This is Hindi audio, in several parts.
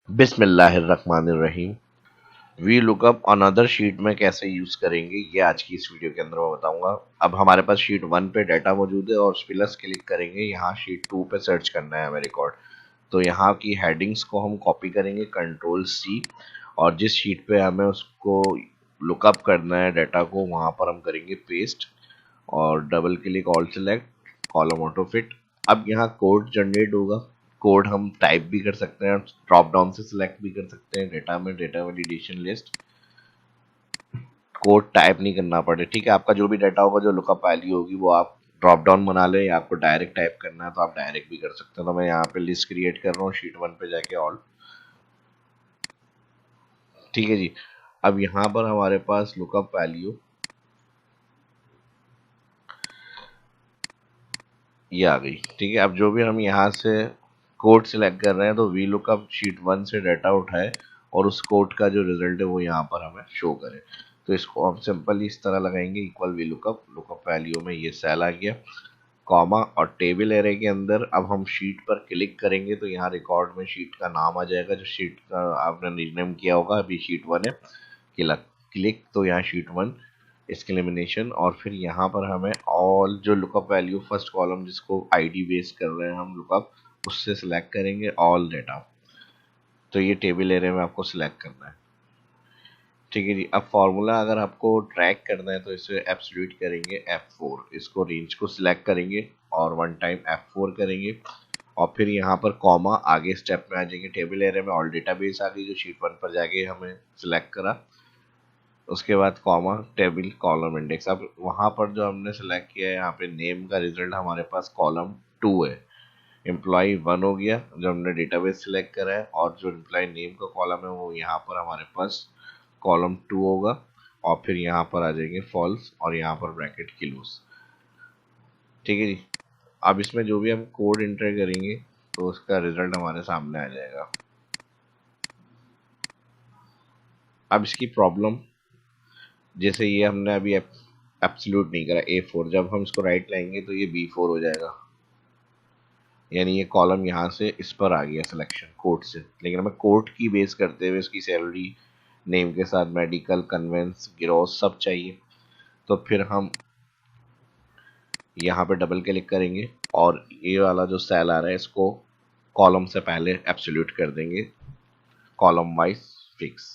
बिस्मिल्लाहिर्रहमानिर्रहीम। वी लुकअप अनदर शीट में कैसे यूज करेंगे ये आज की इस वीडियो के अंदर मैं बताऊंगा। अब हमारे पास शीट 1 पे डाटा मौजूद है और उस प्लस क्लिक करेंगे, यहाँ शीट 2 पे सर्च करना है हमें रिकॉर्ड। तो यहाँ की हेडिंग्स को हम कॉपी करेंगे कंट्रोल सी, और जिस शीट पे हमें उसको लुकअप करना है डाटा को वहाँ पर हम करेंगे पेस्ट, और double click all select, column auto fit. अब यहाँ कोड जनरेट होगा। कोड हम टाइप भी कर सकते हैं, ड्रॉप डाउन से सिलेक्ट भी कर सकते हैं। डेटा में data validation list, code type नहीं करना पड़े, ठीक है। आपका जो भी डाटा होगा, जो लुकअप वैल्यू होगी, वो आप ड्रॉप डाउन बना लें, या आपको डायरेक्ट टाइप करना है तो आप डायरेक्ट भी कर सकते हैं। तो मैं यहाँ पे लिस्ट क्रिएट कर रहा हूँ शीट 1 पे जाके ऑल, ठीक है जी। अब यहाँ पर हमारे पास लुकअप वैल्यू ये आ गई, ठीक है। अब जो भी हम यहाँ से कोड सिलेक्ट कर रहे हैं, तो वी लुकअप शीट 1 से डाटा उठाए और उस कोड का जो रिजल्ट है वो यहाँ पर हमें शो करे। तो इसको हम सिंपली इस तरह लगाएंगे, equal V lookup, lookup value में ये सेल आ गया, कॉमा, और टेबल एरे के अंदर अब हम शीट पर क्लिक करेंगे तो यहाँ रिकॉर्ड में शीट का नाम आ जाएगा, जो शीट का आपने रीनेम किया होगा। अभी शीट 1 है, क्लिक क्लिक, तो यहाँ शीट 1 इसके एलिमिनेशन, और फिर यहाँ पर हमें ऑल जो लुकअप वैल्यू फर्स्ट कॉलम जिसको आईडी बेस कर रहे हैं हम लुकअप, उससे सिलेक्ट करेंगे ऑल डेटा। तो ये टेबल एरिया में आपको सिलेक्ट करना है, ठीक है जी। अब फॉर्मूला अगर आपको ट्रैक करना है तो इसे एब्सोल्यूट करेंगे F4, इसको रेंज को सिलेक्ट करेंगे और वन टाइम F4 करेंगे, और फिर यहाँ पर कॉमा, आगे स्टेप में आ जाएंगे। टेबल एरिया में ऑल डेटाबेस आ गई जो शीट 1 पर जाके हमें सिलेक्ट करा, उसके बाद कॉमा, टेबल, कॉलम, इंडेक्स। अब वहाँ पर जो हमने सेलेक्ट किया है, यहाँ पे नेम का रिजल्ट हमारे पास कॉलम 2 है, एम्प्लॉय 1 हो गया जो हमने डेटाबेस सिलेक्ट करा है, और जो एम्प्लॉय नेम का कॉलम है वो यहाँ पर हमारे पास कॉलम 2 होगा, और फिर यहाँ पर आ जाएंगे फॉल्स, और यहाँ पर ब्रैकेट क्लोज, ठीक है जी। अब इसमें जो भी हम कोड इंटर करेंगे तो उसका रिजल्ट हमारे सामने आ जाएगा। अब इसकी प्रॉब्लम, जैसे ये हमने अभी एब्सोल्यूट नहीं करा A4, जब हम इसको राइट लाएंगे तो ये B4 हो जाएगा, यानी ये कॉलम यहाँ से इस पर आ गया सिलेक्शन कोड से। लेकिन हमें कोड की बेस करते हुए इसकी सैलरी नेम के साथ मेडिकल, कन्वेंस, ग्रॉस सब चाहिए। तो फिर हम यहाँ पे डबल क्लिक करेंगे और ये वाला जो सेल आ रहा है इसको कॉलम से पहले एब्सोल्यूट कर देंगे, कॉलम वाइज फिक्स,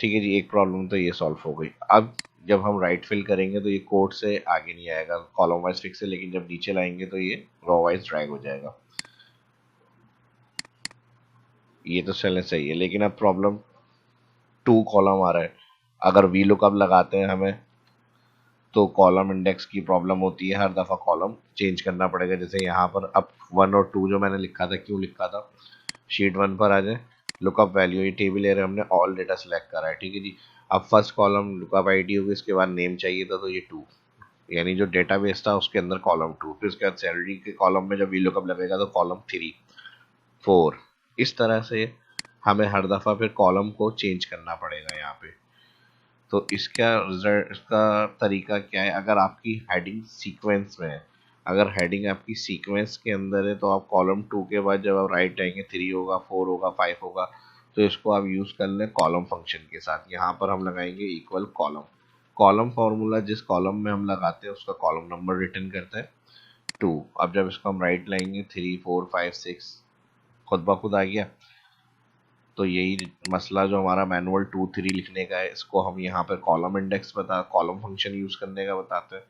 ठीक है जी। एक प्रॉब्लम तो ये सॉल्व हो गई। अब जब हम राइट फिल करेंगे तो ये कोड से आगे नहीं आएगा, कॉलम वाइज फिक्स है, लेकिन जब नीचे लाएंगे तो ये रो वाइज ड्रैग हो जाएगा। ये तो चलने सही है, लेकिन अब प्रॉब्लम 2 कॉलम आ रहा है। अगर वी लुकअप लगाते हैं हमें तो कॉलम इंडेक्स की प्रॉब्लम होती है, हर दफ़ा कॉलम चेंज करना पड़ेगा। जैसे यहाँ पर अब 1 और 2 जो मैंने लिखा था, क्यों लिखा था, शीट 1 पर आ जाए, लुकअप वैल्यू, ये टेबल एरिया हमने ऑल डेटा सेलेक्ट करा है, ठीक है जी। अब फर्स्ट कॉलम लुकअप आईडी होगी, इसके बाद नेम चाहिए था तो ये 2, यानी जो डेटाबेस था उसके अंदर कॉलम 2, फिर उसके बाद सैलरी के कॉलम में जब वी लुकअप लगेगा तो कॉलम 3, 4, इस तरह से हमें हर दफ़ा फिर कॉलम को चेंज करना पड़ेगा यहाँ पे। तो इसका रिजल्ट, इसका तरीका क्या है, अगर आपकी हेडिंग सीक्वेंस में है, अगर हेडिंग आपकी सीक्वेंस के अंदर है तो आप कॉलम 2 के बाद जब आप राइट आएंगे 3 होगा, 4 होगा, 5 होगा, तो इसको आप यूज़ कर लें कॉलम फंक्शन के साथ। यहाँ पर हम लगाएंगे इक्वल कॉलम, कॉलम फार्मूला जिस कॉलम में हम लगाते हैं उसका कॉलम नंबर रिटर्न करता है 2। अब जब इसको हम राइट लाएंगे 3, 4, 5, 6 खुद ब खुद आ गया। तो यही मसला जो हमारा मैनुअल 2, 3 लिखने का है, इसको हम यहाँ पर column index column function use करने का बताते हैं,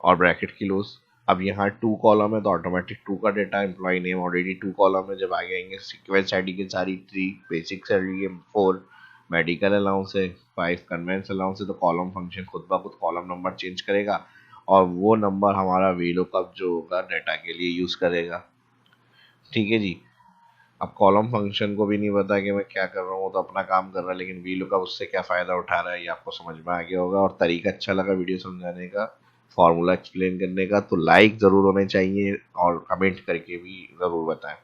और ब्रैकेट की क्लोज। अब यहाँ 2 कॉलम है तो ऑटोमेटिक 2 का data, employ name already 2 column है, जब आगे आएंगे सीक्वेंस आईडी की सारी 3, बेसिक सैलरी है 4, मेडिकल अलाउंस है 5, कन्वेंस अलाउंस है, तो कॉलम फंक्शन खुद ब खुद कॉलम नंबर चेंज करेगा, और वो नंबर हमारा वीलुकअप जो होगा डाटा के लिए यूज करेगा, ठीक है जी। अब कॉलम फंक्शन को भी नहीं पता कि मैं क्या कर रहा हूँ, तो अपना काम कर रहा है, लेकिन वी लुकअप उससे क्या फ़ायदा उठा रहा है ये आपको समझ में आ गया होगा। और तरीका अच्छा लगा वीडियो समझाने का, फार्मूला एक्सप्लेन करने का, तो लाइक ज़रूर होने चाहिए और कमेंट करके भी ज़रूर बताएं,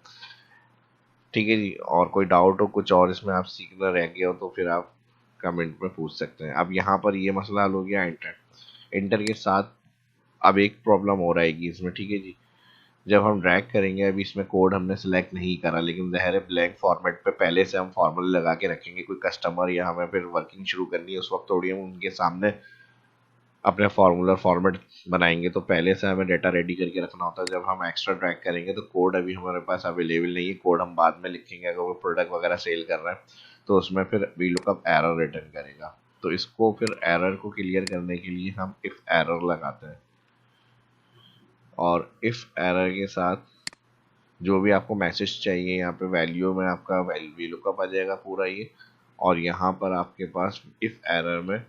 ठीक है जी। और कोई डाउट हो कुछ और इसमें आप सीखना रह गया हो तो फिर आप कमेंट में पूछ सकते हैं। अब यहाँ पर ये मसला हल हो गया इंटर, इंटर के साथ अब एक प्रॉब्लम हो रहेगी इसमें, ठीक है जी। जब हम ड्रैग करेंगे, अभी इसमें कोड हमने सेलेक्ट नहीं करा, लेकिन ज़ाहिर है ब्लैंक फॉर्मेट पे पहले से हम फॉर्मूले लगा के रखेंगे। कोई कस्टमर या हमें फिर वर्किंग शुरू करनी है, उस वक्त थोड़ी हम उनके सामने अपने फार्मूला फॉर्मेट बनाएंगे, तो पहले से हमें डाटा रेडी करके रखना होता है। जब हम एक्स्ट्रा ट्रैक करेंगे तो कोड अभी हमारे पास अवेलेबल नहीं है, कोड हम बाद में लिखेंगे। अगर वो प्रोडक्ट वगैरह सेल कर रहे हैं तो उसमें फिर वी लुकअप एरर रिटर्न करेगा। तो इसको फिर एरर को क्लियर करने के लिए हम इफ एरर लगाते हैं, और इफ एरर के साथ जो भी आपको मैसेज चाहिए, यहाँ पे वैल्यू में आपका वी लुकअप आ जाएगा पूरा ये, और यहाँ पर आपके पास इफ एरर में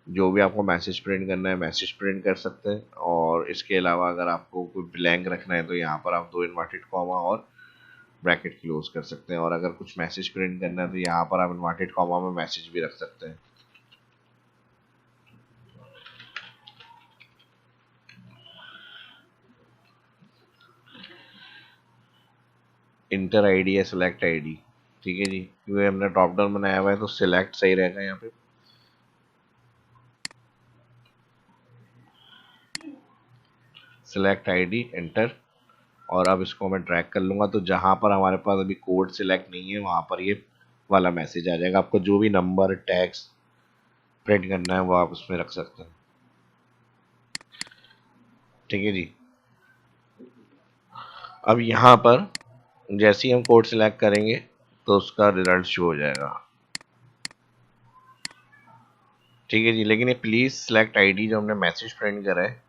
जो भी आपको मैसेज प्रिंट करना है मैसेज प्रिंट कर सकते हैं। और इसके अलावा अगर आपको कोई ब्लैंक रखना है तो यहाँ पर आप 2 इन्वर्टेड कॉमा और ब्रैकेट क्लोज कर सकते हैं। और अगर कुछ मैसेज प्रिंट करना है तो यहाँ पर आप इन्वर्टेड कॉमा में मैसेज भी रख सकते हैं। इंटर आईडी या सिलेक्ट आईडी, ठीक है जी, क्योंकि हमने ड्रॉप डाउन बनाया हुआ है तो सिलेक्ट सही रहेगा यहाँ पे। सिलेक्ट आईडी एंटर, और अब इसको मैं ड्रैग कर लूंगा तो जहां पर हमारे पास अभी कोड सिलेक्ट नहीं है वहां पर ये वाला मैसेज आ जाएगा। आपको जो भी नंबर टैक्स प्रिंट करना है वो आप उसमें रख सकते हैं, ठीक है जी। अब यहाँ पर जैसे ही हम कोड सिलेक्ट करेंगे तो उसका रिजल्ट शो हो जाएगा, ठीक है जी। लेकिन ये प्लीज सिलेक्ट आईडी जो हमने मैसेज प्रिंट करा है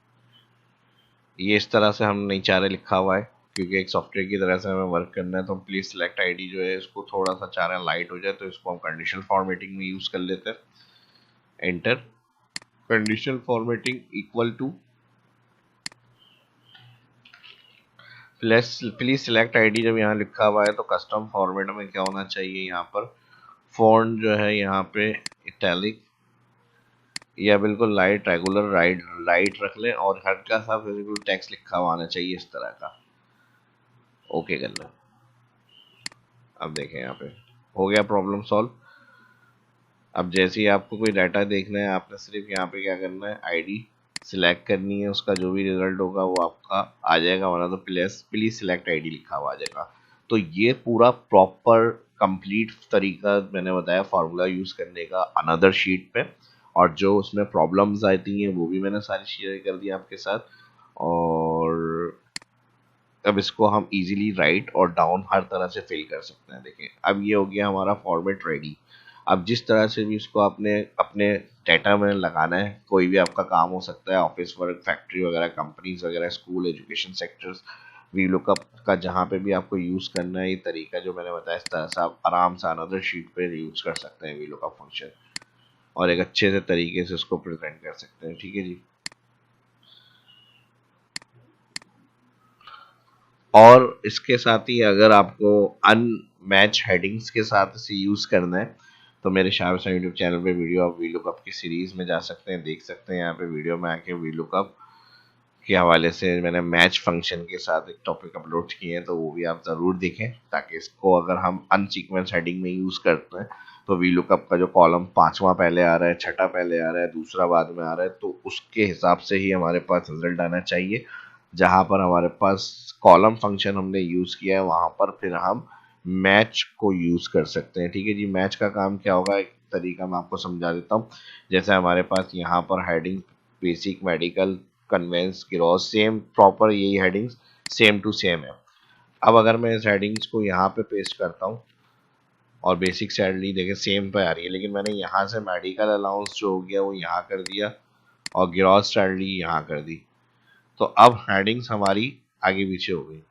ये इस तरह से हम नहीं चाह रहे लिखा हुआ है, क्योंकि एक सॉफ्टवेयर की तरह से हमें वर्क करना है। तो हम प्लीज सिलेक्ट आईडी जो है इसको थोड़ा सा चाह रहे हैं लाइट हो जाए, तो इसको हम कंडीशनल फॉर्मेटिंग में यूज कर लेते हैं। Enter, conditional formatting equal to please select ID. जब यहाँ लिखा हुआ है तो कस्टम फॉर्मेट में क्या होना चाहिए, यहाँ पर फॉन्ट जो है यहाँ पे इटैलिक या बिल्कुल लाइट रेगुलर राइट राइट रख लें, और हल्का सा बिल्कुल टेक्स्ट लिखा हुआ आना चाहिए इस तरह का। ओके कर लें। अब देखें यहाँ पे हो गया प्रॉब्लम सॉल्व। अब जैसे ही आपको कोई डाटा देखना है आपने सिर्फ यहाँ पे क्या करना है, आईडी सिलेक्ट करनी है, उसका जो भी रिजल्ट होगा वो आपका आ जाएगा, वरना तो प्लीज सिलेक्ट आईडी लिखा हुआ आ जाएगा। तो ये पूरा प्रॉपर कंप्लीट तरीका मैंने बताया फार्मूला यूज करने का अनदर शीट पे, और जो उसमें प्रॉब्लम्स आती हैं वो भी मैंने सारी शेयर कर दी आपके साथ। और अब इसको हम इजीली राइट और डाउन हर तरह से फिल कर सकते हैं। देखें अब ये हो गया हमारा फॉर्मेट रेडी। अब जिस तरह से भी इसको आपने अपने डाटा में लगाना है, कोई भी आपका काम हो सकता है, ऑफिस वर्क, फैक्ट्री वगैरह, कंपनीज वगैरह, school, education sectors, V lookup का जहाँ पे भी आपको यूज़ करना है, ये तरीका जो मैंने बताया इस तरह से आप आराम से अनदर शीट पे यूज़ कर सकते हैं वी लुकअप फंक्शन, और एक अच्छे से तरीके से उसको प्रेजेंट कर सकते हैं, ठीक है जी। और इसके साथ ही अगर आपको अनमैच हेडिंग्स के साथ इसे यूज़ करना है तो मेरे शाह हुसैन यूट्यूब चैनल पे वीडियो आप वी लुकअप की सीरीज़ में जा सकते हैं, देख सकते हैं। यहाँ पे वीडियो में आके वी लुकअप के हवाले से मैंने मैच फंक्शन के साथ एक टॉपिक अपलोड किए हैं, तो वो भी आप ज़रूर देखें, ताकि इसको अगर हम अनसीक्वेंस हेडिंग में यूज़ करते हैं तो वी लुकअप का जो कॉलम 5वां पहले आ रहा है, 6ठा पहले आ रहा है, दूसरा बाद में आ रहा है, तो उसके हिसाब से ही हमारे पास रिजल्ट आना चाहिए। जहाँ पर हमारे पास कॉलम फंक्शन हमने यूज़ किया है वहाँ पर फिर हम मैच को यूज़ कर सकते हैं, ठीक है जी। मैच का काम क्या होगा, एक तरीका मैं आपको समझा देता हूँ। जैसे हमारे पास यहाँ पर heading basic, medical, conveyance, gross, same proper यही हेडिंग्स सेम टू सेम है। अब अगर मैं इस हेडिंग्स को यहाँ पे पेस्ट करता हूँ और बेसिक सैलरी देखें सेम पे आ रही है, लेकिन मैंने यहाँ से मेडिकल अलाउंस जो हो गया वो यहाँ कर दिया और ग्रॉस सैलरी यहाँ कर दी, तो अब हेडिंग्स हमारी आगे पीछे हो गई।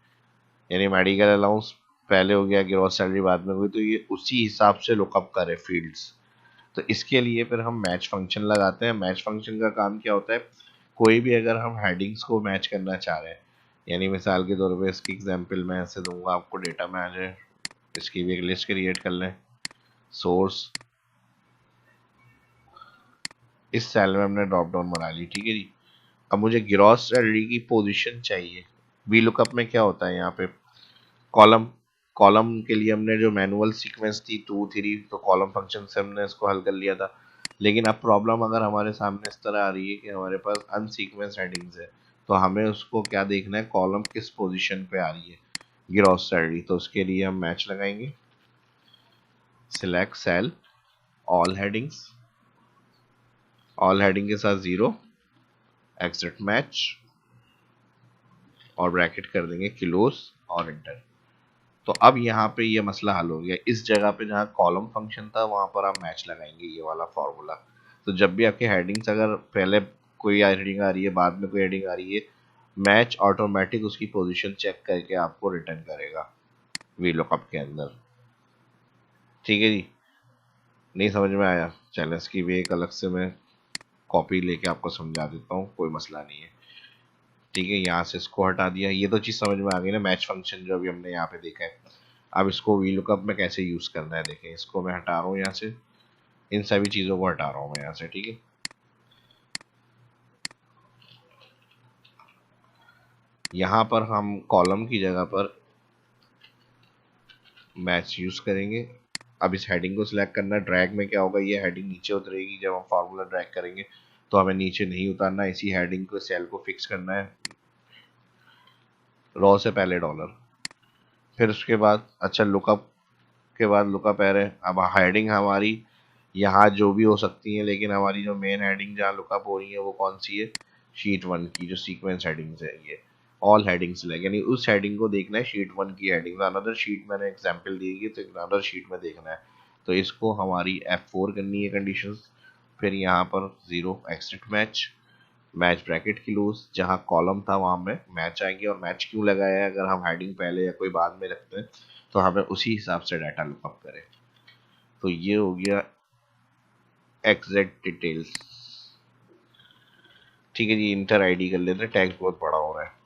यानी मेडिकल अलाउंस पहले हो गया, ग्रॉस सैलरी बाद में हुई, तो ये उसी हिसाब से लुकअप करे फील्ड्स। तो इसके लिए फिर हम मैच फंक्शन लगाते हैं। मैच फंक्शन का काम क्या होता है, कोई भी अगर हम हेडिंग्स को मैच करना चाह रहे हैं, यानी मिसाल के तौर पे इसकी एग्जांपल मैं ऐसे दूंगा आपको, डेटा में आ जाए, इसकी भी एक लिस्ट क्रिएट कर लें। सोर्स, इस सेल में हमने ड्रॉप डाउन बना ली, ठीक है जी। अब मुझे ग्रॉस सैलरी की पोजीशन चाहिए। वी लुकअप में क्या होता है, यहाँ पे कॉलम, कॉलम के लिए हमने जो मैनुअल सीक्वेंस थी 2 3, तो कॉलम फंक्शन से हमने इसको हल कर लिया था। लेकिन अब प्रॉब्लम अगर हमारे सामने इस तरह आ रही है कि हमारे पास अनसीक्वेंस हेडिंग्स है, तो हमें उसको क्या देखना है, कॉलम किस पोजीशन पे आ रही है ग्रॉस सैलरी। तो उसके लिए हम मैच लगाएंगे, select cell, all headings, all heading के साथ 0, एग्जिट मैच और ब्रैकेट कर देंगे क्लोज और एंटर। तो अब यहाँ पे ये मसला हल हो गया। इस जगह पे जहाँ कॉलम फंक्शन था वहां पर आप मैच लगाएंगे, ये वाला फॉर्मूला। तो जब भी आपके हेडिंग्स, अगर पहले कोई हेडिंग आ रही है बाद में कोई हेडिंग आ रही है, मैच ऑटोमेटिक उसकी पोजीशन चेक करके आपको रिटर्न करेगा वी लुकअप के अंदर। ठीक है जी, नहीं समझ में आया? चलो इसकी भी एक अलग से मैं कॉपी लेके आपको समझा देता हूँ, कोई मसला नहीं है। ठीक है, यहाँ से इसको हटा दिया। ये तो चीज़ समझ में आ गई ना, मैच फंक्शन जो अभी हमने यहाँ पे देखा है। अब इसको वी लुकअप में कैसे यूज़ करना है देखें। इसको मैं हटा रहा हूँ यहाँ से, इन सभी चीज़ों को हटा रहा हूँ मैं यहाँ से। ठीक है, यहाँ पर हम कॉलम की जगह पर मैच यूज़ करेंगे। अब इस हेडिंग को सिलेक्ट करना है। ड्रैग में क्या होगा, ये हेडिंग नीचे उतरेगी जब हम फार्मूला ड्रैग करेंगे, तो हमें नीचे नहीं उतारना, इसी हेडिंग को, सेल को फिक्स करना है, रॉ से पहले डॉलर। फिर उसके बाद अच्छा लुकअप के बाद लुकअप एरे। अब हेडिंग हमारी यहाँ जो भी हो सकती है, लेकिन हमारी जो मेन हेडिंग जहाँ लुकअप हो रही है वो कौन सी है, शीट 1 की जो सीक्वेंस हेडिंग्स है, ये ऑल हेडिंग्स लगे, यानी उस हेडिंग को देखना है, शीट 1 की हेडिंग। अनदर शीट मैंने एग्जांपल दी है, तो अनदर शीट में देखना है। तो इसको हमारी F4 करनी है कंडीशन। फिर यहाँ पर 0, exit match, match bracket close, जहाँ कॉलम था वहां में मैच आएंगे। और मैच क्यों लगाया है, अगर हम हेडिंग पहले या कोई बाद में रखते हैं तो हमें उसी हिसाब से डाटा लुकअप करें। तो ये हो गया एग्जैक्ट डिटेल्स। ठीक है जी, इंटर आईडी कर लेते हैं, टैक्स बहुत बड़ा हो रहा है।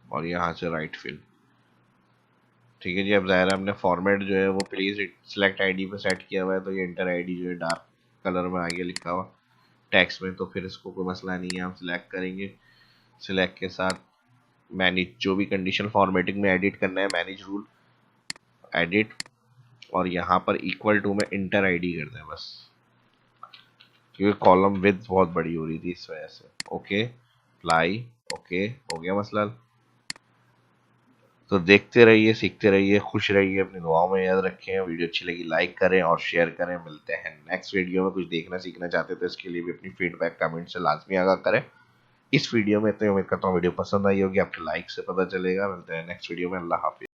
और यहाँ से राइट फिल। ठीक है जी, अब ज़ाहिर है हमने फॉर्मेट जो है वो प्लीज सिलेक्ट आईडी पे सेट किया हुआ है, तो ये इंटर आईडी जो है डार्क कलर में आगे लिखा हुआ टैक्स में। तो फिर इसको कोई मसला नहीं है, हम सिलेक्ट करेंगे। सिलेक्ट के साथ मैनेज, जो भी कंडीशन फॉर्मेटिंग में एडिट करना है, मैनेज रूल, एडिट, और यहाँ पर इक्वल टू में इंटर आईडी कर दें बस, क्योंकि कॉलम विड्थ बहुत बड़ी हो रही थी इस वजह से। ओके, अप्लाई, ओके, हो गया मसला। तो देखते रहिए, सीखते रहिए, खुश रहिए, अपनी दुआओं में याद रखें। वीडियो अच्छी लगी लाइक करें और शेयर करें। मिलते हैं नेक्स्ट वीडियो में। कुछ देखना सीखना चाहते तो इसके लिए भी अपनी फीडबैक कमेंट से लाजमी आगाह करें। इस वीडियो में इतनी उम्मीद करता हूँ वीडियो पसंद आई होगी, आपके लाइक से पता चलेगा। मिलते हैं नेक्स्ट वीडियो में। अल्लाह हाफिज।